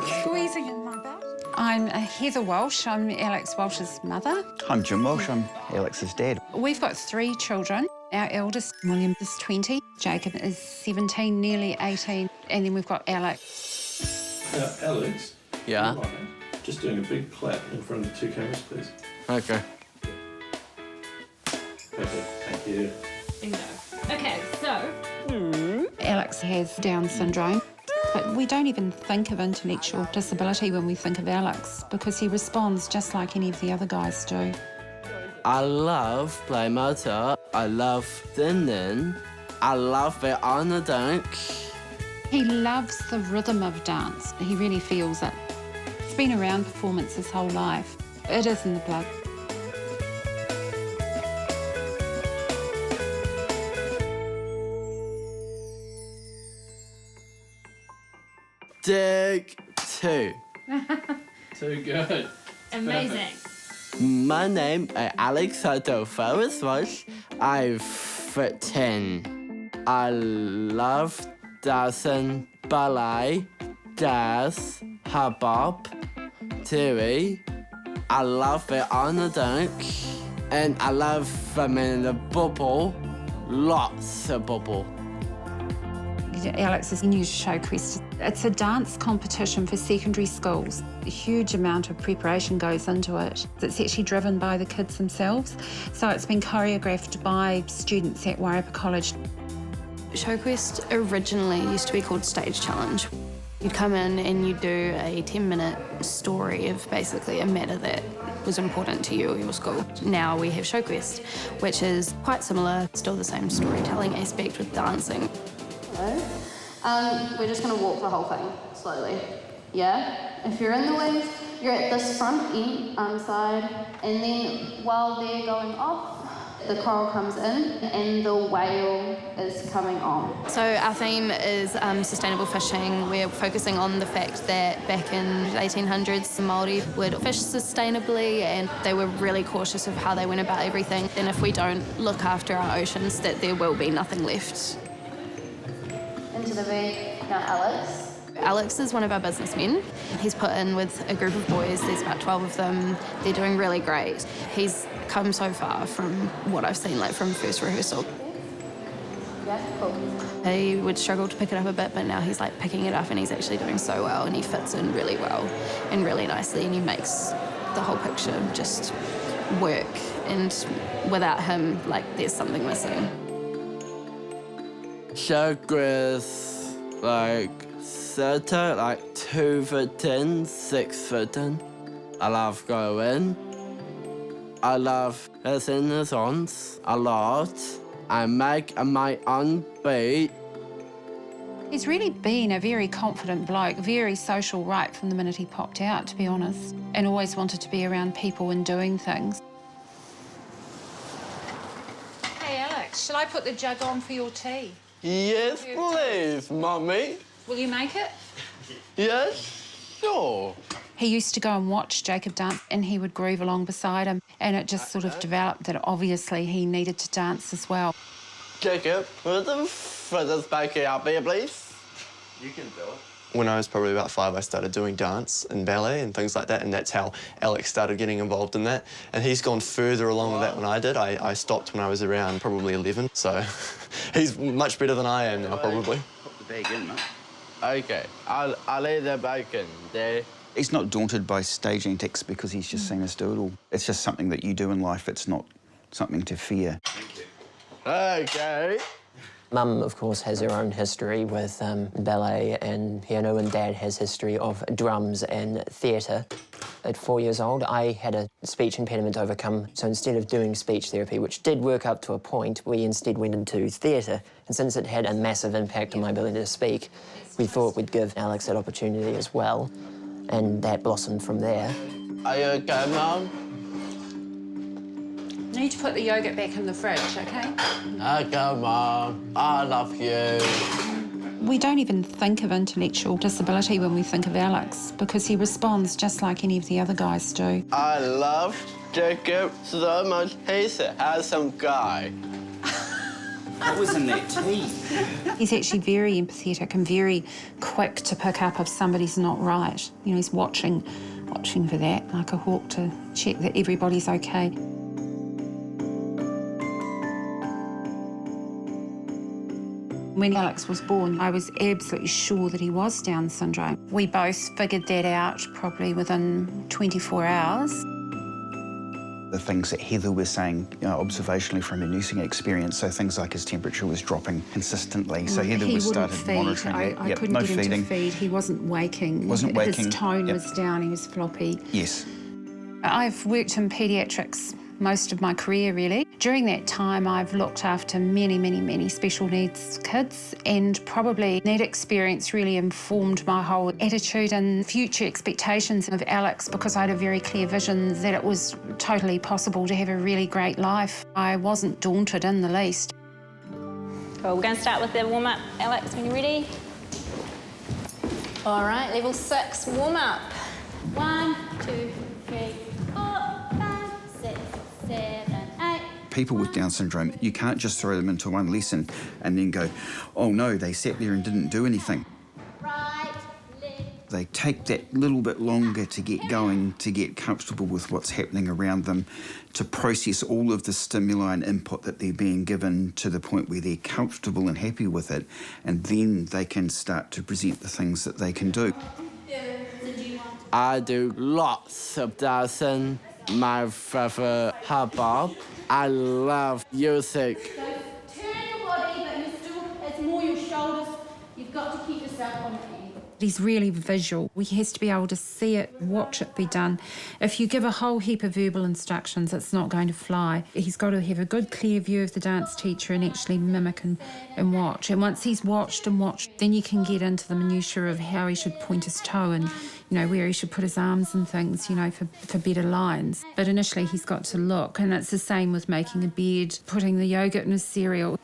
Squeezing in my butt. I'm Heather Walsh. I'm Alex Walsh's mother. I'm Jim Walsh. I'm Alex's dad. We've got 3 children. Our eldest, William, is 20. Jacob is 17, nearly 18. And then we've got Alex. Alex? Yeah? Right. Just doing a big clap in front of 2 cameras, please. Okay. Perfect. Thank you. Bingo. Okay, so... Alex has Down syndrome. But we don't even think of intellectual disability when we think of Alex because he responds just like any of the other guys do. I love play motor. I love singing. I love the on the dunk. He loves the rhythm of dance. He really feels it. He's been around performance his whole life. It is in the blood. Take 2. Too good. Amazing. My name is Alex Walsh. I'm 13. I love dancing, ballet, jazz, hip hop, TV. I love the on the dunk, and I love swimming in the bubble. Lots of bubble. Alex's new Showquest. It's a dance competition for secondary schools. A huge amount of preparation goes into it. It's actually driven by the kids themselves. So it's been choreographed by students at Wairarapa College. Showquest originally used to be called Stage Challenge. You'd come in and you'd do a 10-minute story of basically a matter that was important to you or your school. Now we have Showquest, which is quite similar, still the same storytelling aspect with dancing. We're just going to walk the whole thing slowly. Yeah? If you're in the wings, you're at this front end side, and then while they're going off, the coral comes in and the whale is coming on. So our theme is sustainable fishing. We're focusing on the fact that back in the 1800s, the Māori would fish sustainably and they were really cautious of how they went about everything. And if we don't look after our oceans, that there will be nothing left. Into the V. Now Alex. Alex is one of our businessmen. He's put in with a group of boys. There's about 12 of them. They're doing really great. He's come so far from what I've seen, like from first rehearsal. Yeah, cool. He would struggle to pick it up a bit, but now he's like picking it up and he's actually doing so well and he fits in really well and really nicely and he makes the whole picture just work. And without him, like, there's something missing. Showquest, like, Saturday, like 2 foot in, 6 foot in. I love going. I love listening to songs a lot. I make my own beat. He's really been a very confident bloke, very social right from the minute he popped out, to be honest, and always wanted to be around people and doing things. Hey, Alex, shall I put the jug on for your tea? Yes, please, Mummy. Will you make it? Yes, sure. He used to go and watch Jacob dance and he would groove along beside him and it just sort of developed that obviously he needed to dance as well. Jacob, put the feathers back up here, please. You can do it. When I was probably about 5, I started doing dance and ballet and things like that, and that's how Alex started getting involved in that. And he's gone further along with that than I did. I stopped when I was around probably 11, so he's much better than I am now, probably. Pop the bag in, mate. Okay, I'll lay the bag in there. He's not daunted by stage antics because he's just seen us do it all. It's just something that you do in life. It's not something to fear. Thank you. Okay. Mum, of course, has her own history with ballet and piano, and Dad has history of drums and theatre. At 4 years old, I had a speech impediment to overcome, so instead of doing speech therapy, which did work up to a point, we instead went into theatre. And since it had a massive impact on my ability to speak, we thought we'd give Alex that opportunity as well, and that blossomed from there. Are you okay, Mum? You need to put the yogurt back in the fridge, OK? Okay, Mum. I love you. We don't even think of intellectual disability when we think of Alex because he responds just like any of the other guys do. I love Jacob so much. He's a handsome guy. What was in that tea? He's actually very empathetic and very quick to pick up if somebody's not right. You know, he's watching for that, like a hawk, to check that everybody's okay. When Alex was born, I was absolutely sure that he was Down syndrome. We both figured that out probably within 24 hours. The things that Heather was saying, observationally from her nursing experience, so things like his temperature was dropping consistently. So Heather He was wouldn't started feed. monitoring that. I couldn't no get him feeding. to feed. He wasn't waking. Wasn't waking. His tone Yep. was down. He was floppy. Yes. I've worked in paediatrics most of my career, really. During that time, I've looked after many, many, many special needs kids, and probably that experience really informed my whole attitude and future expectations of Alex, because I had a very clear vision that it was totally possible to have a really great life. I wasn't daunted in the least. Cool, we're going to start with the warm-up. Alex, when you're ready. All right, level 6, warm-up. 1, 2, 3, 4, 5, 6, 7, 8. People with Down syndrome, you can't just throw them into one lesson and then go, oh no, they sat there and didn't do anything. Right, left. They take that little bit longer to get going, to get comfortable with what's happening around them, to process all of the stimuli and input that they're being given to the point where they're comfortable and happy with it, and then they can start to present the things that they can do. I do lots of dancing. My favourite Bob. I love music. So turn your body, but it's more your shoulders. You've got to keep yourself on feet. He's really visual. He has to be able to see it, watch it be done. If you give a whole heap of verbal instructions, it's not going to fly. He's got to have a good, clear view of the dance teacher and actually mimic and watch. And once he's watched and watched, then you can get into the minutiae of how he should point his toe and, you know, where he should put his arms and things, you know, for better lines. But initially he's got to look, and it's the same with making a bed, putting the yogurt in his cereal.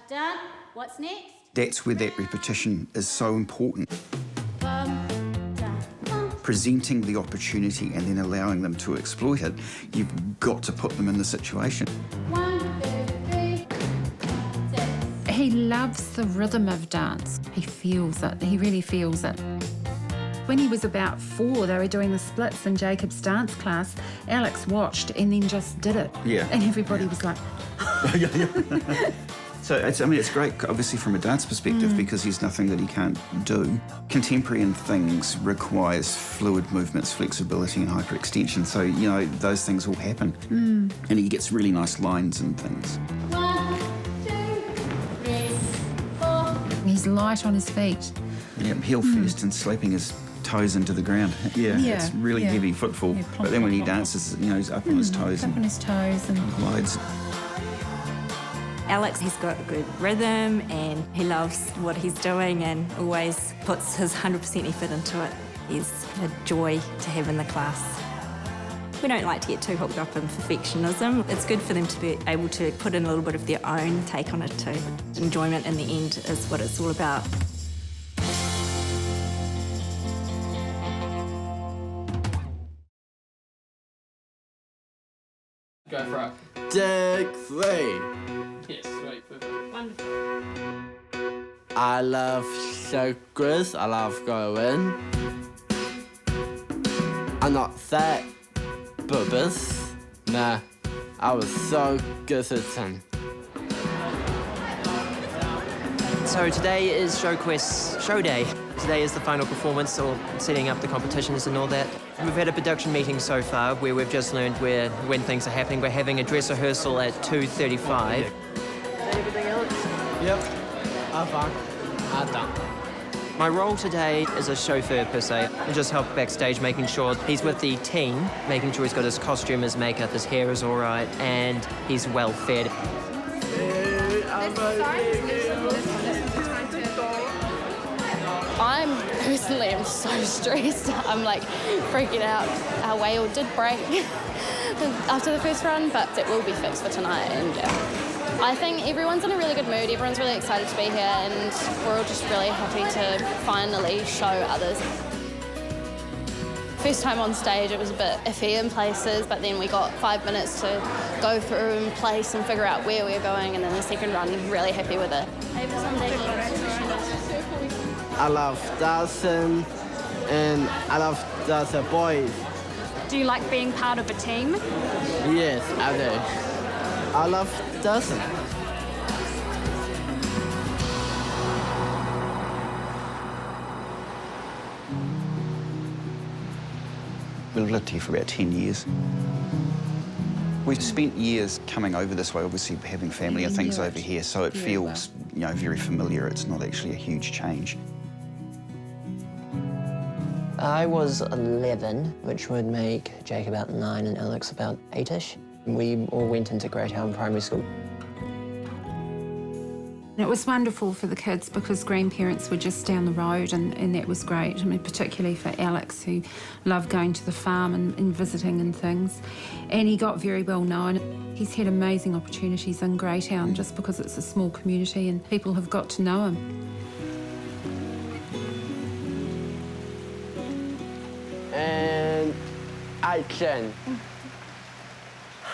Done. What's next? That's where that repetition is so important. Presenting the opportunity and then allowing them to exploit it, you've got to put them in the situation. 1, 2, 3, 6. He loves the rhythm of dance. He feels it. He really feels it. When he was about 4, they were doing the splits in Jacob's dance class. Alex watched and then just did it. Yeah. And everybody was like... So, it's great, obviously, from a dance perspective, because there's nothing that he can't do. Contemporary things requires fluid movements, flexibility and hyperextension. So, you know, those things all happen. And he gets really nice lines and things. 1, 2, 3, 4. He's light on his feet. Yeah, heel first and slapping his toes into the ground. Yeah, it's really heavy footfall. Yeah, plonk, but then when he plonk, plonk. dances, you know, he's up on his toes Up on and his toes and... glides. Alex, he's got good rhythm and he loves what he's doing and always puts his 100% effort into it. He's a joy to have in the class. We don't like to get too hooked up in perfectionism. It's good for them to be able to put in a little bit of their own take on it too. Enjoyment in the end is what it's all about. Go for it. Take 3. Yes, wait, perfect. Wonderful. I love Showquest. I love going. I'm not that bubbles. Nah, I was so good at them. So today is Showquest's show day. Today is the final performance, or setting up the competitions and all that. We've had a production meeting so far where we've just learned when things are happening. We're having a dress rehearsal at 2:35. Everything else? Yep, I'm fine. I'm done. My role today is a chauffeur per se. I just help backstage, making sure he's with the team, making sure he's got his costume, his makeup, his hair is all right, and he's well fed. I'm so stressed. I'm like freaking out. Our whale did break after the first run, but it will be fixed for tonight. And yeah, I think everyone's in a really good mood. Everyone's really excited to be here, and we're all just really happy to finally show others. First time on stage, it was a bit iffy in places, but then we got 5 minutes to go through and place and figure out where we were going, and then the second run, really happy with it. I love dancing, and I love dancing boys. Do you like being part of a team? Yes, I do. I love dancing. We've lived here for about 10 years. We've spent years coming over this way, obviously having family and things over here, so it feels, very familiar. It's not actually a huge change. I was 11, which would make Jake about 9 and Alex about 8-ish. We all went into Greytown Primary School. It was wonderful for the kids because grandparents were just down the road, and that was great. I mean, particularly for Alex, who loved going to the farm and visiting and things. And he got very well known. He's had amazing opportunities in Greytown just because it's a small community and people have got to know him. And action.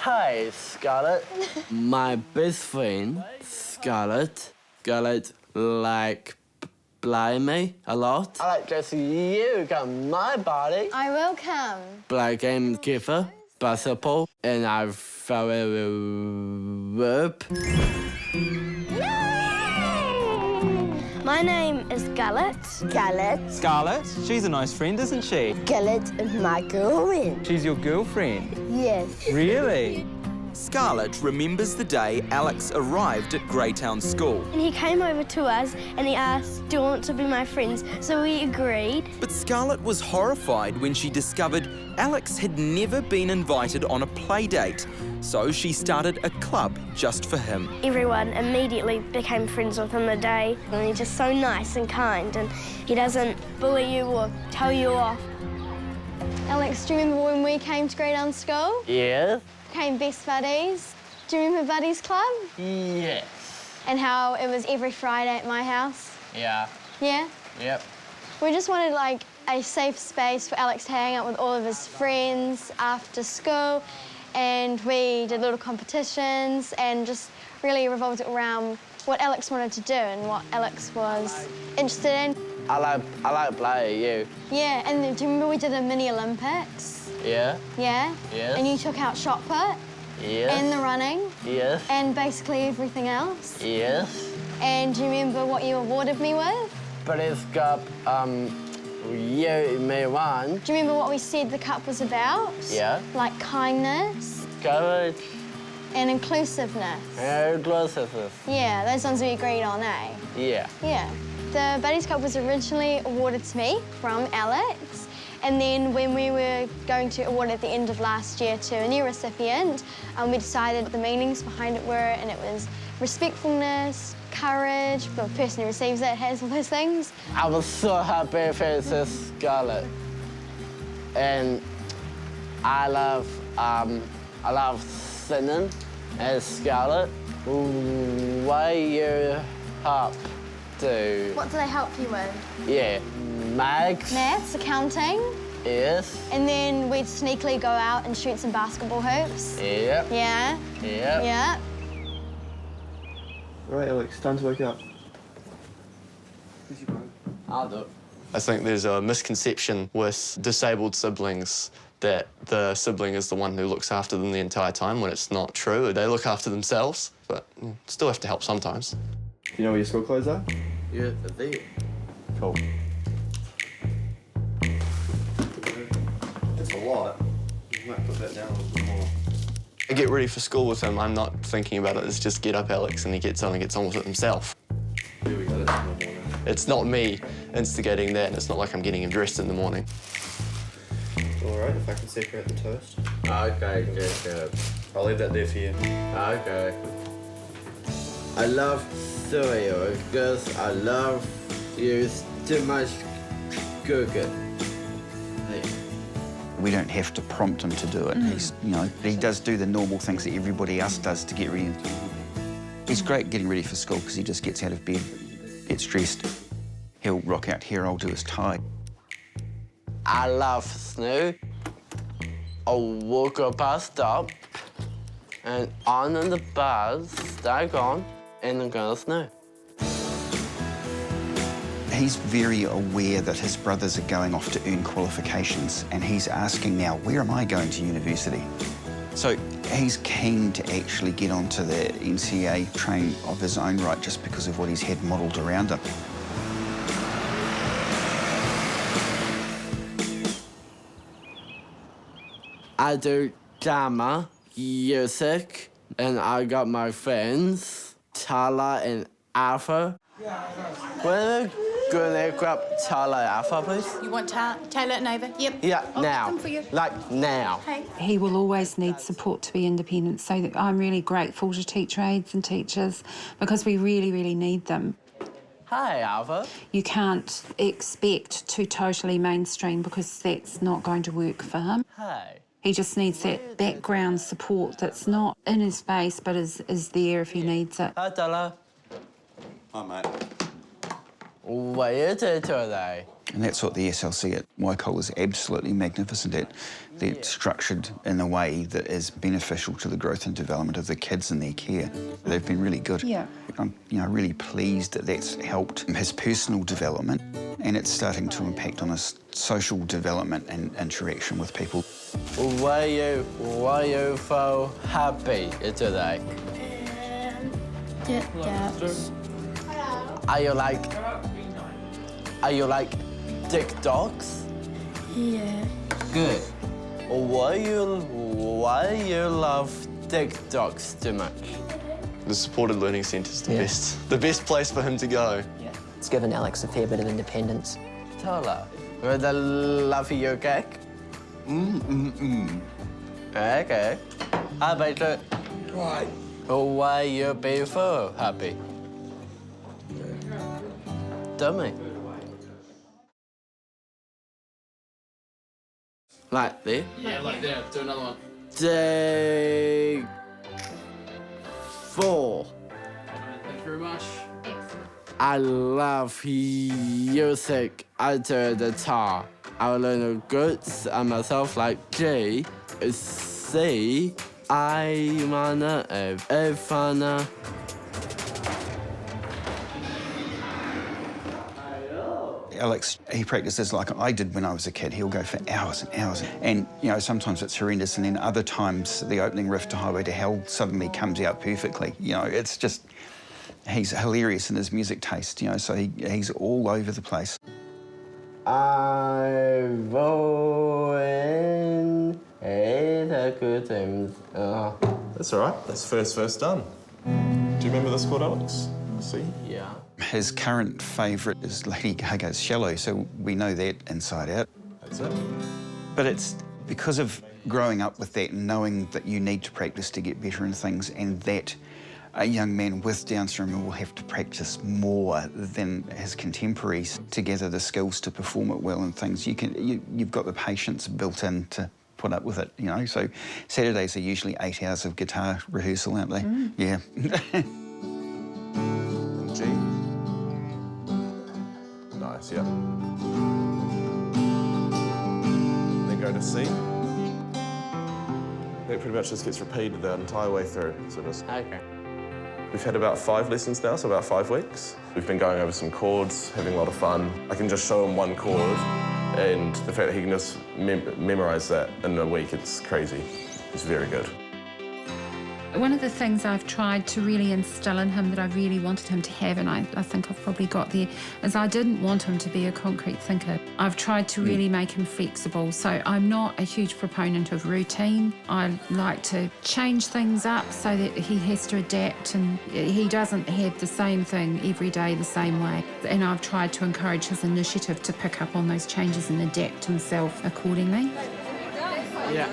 Hi, Scarlett. My best friend, Scarlett, like play me a lot. I like just you come my body. I will come. Play game giver, basketball, and I fell in rope. My name is Scarlett. Scarlett? She's a nice friend, isn't she? Scarlett is my girlfriend. She's your girlfriend? Yes. Really? Scarlett remembers the day Alex arrived at Greytown School. And he came over to us and he asked, do you want to be my friends? So we agreed. But Scarlett was horrified when she discovered Alex had never been invited on a play date. So she started a club just for him. Everyone immediately became friends with him the day. And he's just so nice and kind, and he doesn't bully you or tell you off. Alex, do you remember when we came to Greytown School? Yes. Became best buddies. Do you remember Buddies Club? Yes. And how it was every Friday at my house? Yeah. Yeah? Yep. We just wanted like a safe space for Alex to hang out with all of his friends after school, and we did little competitions and just really revolved it around what Alex wanted to do and what Alex was interested in. I like playing you. Yeah, and do you remember we did a mini Olympics? Yeah. Yeah? Yes. And you took out shot put? Yes. And the running? Yes. And basically everything else? Yes. And do you remember what you awarded me with? Police Cup, you may won. Do you remember what we said the cup was about? Yeah. Like kindness? Courage. And inclusiveness? Inclusiveness. Yeah, those ones we agreed on, eh? Yeah. Yeah. The Buddies Cup was originally awarded to me from Alex, and then when we were going to award it at the end of last year to a new recipient, we decided what the meanings behind it were, and it was respectfulness, courage, the person who receives it has all those things. I was so happy for this Scarlett. And I love singing as Scarlett. Why you help to? What do they help you with? Yeah, maths. Maths, accounting. Yes. And then we'd sneakily go out and shoot some basketball hoops. Yep. Yeah. Yep. Yeah. All right, Alex, time to wake up. I'll do it. I think there's a misconception with disabled siblings that the sibling is the one who looks after them the entire time, when it's not true. They look after themselves, but still have to help sometimes. You know where your school clothes are? Yeah, there. Cool. That's a lot. You might put that down a little bit more. I get ready for school with him. I'm not thinking about it as just get up, Alex, and he gets on and gets on with it himself. Here we go. It's not me instigating that, and it's not like I'm getting him dressed in the morning. All right, if I can separate the toast. Okay, good. I'll leave that there for you. Okay. I love cereal because I love use too much cooking. We don't have to prompt him to do it. He's, he does do the normal things that everybody else does to get ready. He's great getting ready for school because he just gets out of bed, gets dressed. He'll rock out here, I'll do his tie. I love snow. I'll walk a bus stop and on the bus, start gone, and I'm gonna snow. He's very aware that his brothers are going off to earn qualifications, and he's asking now, where am I going to university? So he's keen to actually get onto the NCA train of his own right just because of what he's had modelled around him. I do drama, music, and I got my friends, Tala and Alpha. We're gonna grab Tala and Alpha, please. You want Taylor and Ava? Yep. Yeah, I'll now. come for you. Like now. Hey. He will always need support to be independent, so I'm really grateful to teacher aides and teachers because we really, really need them. Hi, Alpha. You can't expect to totally mainstream because that's not going to work for him. Hi. He just needs that background support that's not in his face but is there if he needs it. Hi, Tala. Hi, mate. What are you doing today? And that's what the SLC at Waikato is absolutely magnificent at. They're structured in a way that is beneficial to the growth and development of the kids and their care. They've been really good. Yeah. I'm really pleased that that's helped his personal development, and it's starting to impact on his social development and interaction with people. Why are you so happy today? Are you like dick dogs? Yeah. Good. Why you love dick dogs too much? The supported learning centre's the best place for him to go. Yeah. It's given Alex a fair bit of independence. Tala, would I love your cake? Okay. How about you? Right. Why you be so happy? Tell me. Like there? Yeah, like there. Do another one. Day 4. Thank you very much. I love music. I do the guitar. I learn the goods and myself like G, C, I wanna, F wanna. Alex, he practices like I did when I was a kid. He'll go for hours and hours. And, sometimes it's horrendous, and then other times the opening riff to Highway to Hell suddenly comes out perfectly. It's just, he's hilarious in his music taste, so he's all over the place. I will in the good times. That's all right. That's first done. Do you remember this chord, Alex? See? Yeah. His current favourite is Lady Gaga's Shallow, so we know that inside out. That's it. But it's because of growing up with that and knowing that you need to practice to get better in things, and that a young man with Down syndrome will have to practice more than his contemporaries to gather the skills to perform it well and things. You've got the patience built in to put up with it, So Saturdays are usually 8 hours of guitar rehearsal, aren't they? Yeah. G. Nice, yeah. Then go to C. That pretty much just gets repeated the entire way through. So just... Okay. We've had about 5 lessons now, so about 5 weeks. We've been going over some chords, having a lot of fun. I can just show him one chord, and the fact that he can just memorise that in a week, it's crazy. It's very good. One of the things I've tried to really instill in him that I really wanted him to have, and I think I've probably got there, is I didn't want him to be a concrete thinker. I've tried to really make him flexible, so I'm not a huge proponent of routine. I like to change things up so that he has to adapt, and he doesn't have the same thing every day the same way. And I've tried to encourage his initiative to pick up on those changes and adapt himself accordingly. Yeah.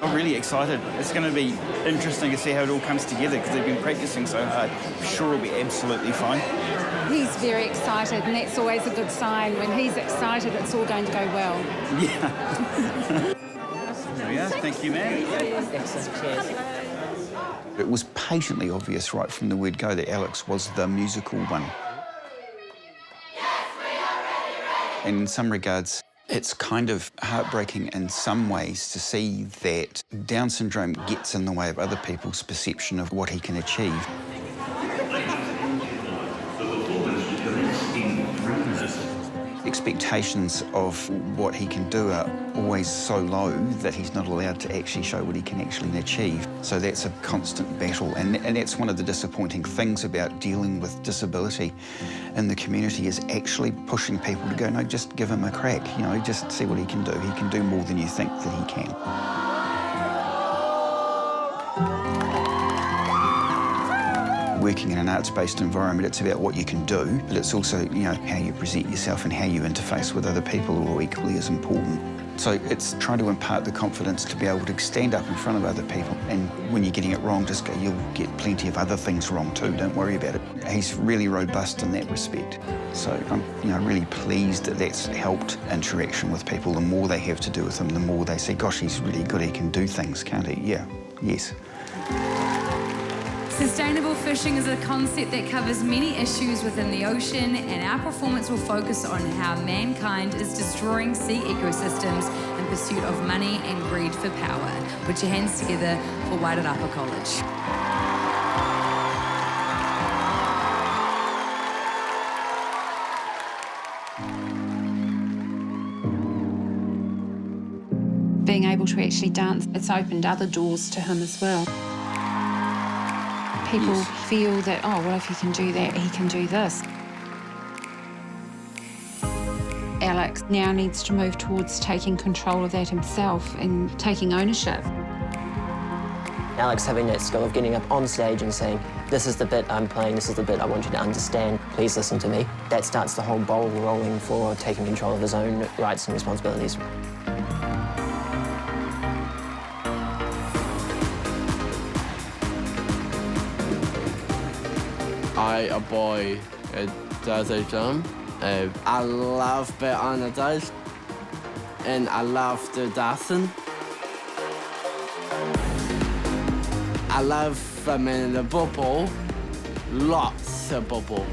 I'm really excited. It's going to be interesting to see how it all comes together because they've been practicing so hard. I'm sure it'll be absolutely fine. He's very excited, and that's always a good sign. When he's excited, it's all going to go well. Yeah. There we are. Thank you, man. It was patently obvious right from the word go that Alex was the musical one. And in some regards, it's kind of heartbreaking in some ways to see that Down syndrome gets in the way of other people's perception of what he can achieve. Expectations of what he can do are always so low that he's not allowed to actually show what he can actually achieve. So that's a constant battle, and that's one of the disappointing things about dealing with disability in the community, is actually pushing people to go, no, just give him a crack, you know, just see what he can do. He can do more than you think that he can. Working in an arts-based environment, it's about what you can do, but it's also, you know, how you present yourself and how you interface with other people are all equally as important. So it's trying to impart the confidence to be able to stand up in front of other people, and when you're getting it wrong, just go, you'll get plenty of other things wrong too, don't worry about it. He's really robust in that respect. So I'm, you know, really pleased that that's helped interaction with people. The more they have to do with him, the more they say, gosh, he's really good, he can do things, can't he? Yeah, yes. Sustainable fishing is a concept that covers many issues within the ocean, and our performance will focus on how mankind is destroying sea ecosystems in pursuit of money and greed for power. Put your hands together for Wairarapa College. Being able to actually dance, it's opened other doors to him as well. People feel that, oh, well, if he can do that, he can do this. Alex now needs to move towards taking control of that himself and taking ownership. Alex having that skill of getting up on stage and saying, this is the bit I'm playing, this is the bit I want you to understand, please listen to me. That starts the whole ball rolling for taking control of his own rights and responsibilities. A boy does a drum. I love being on the stage, and I love the dancing. I love swimming in the bubble, lots of bubble.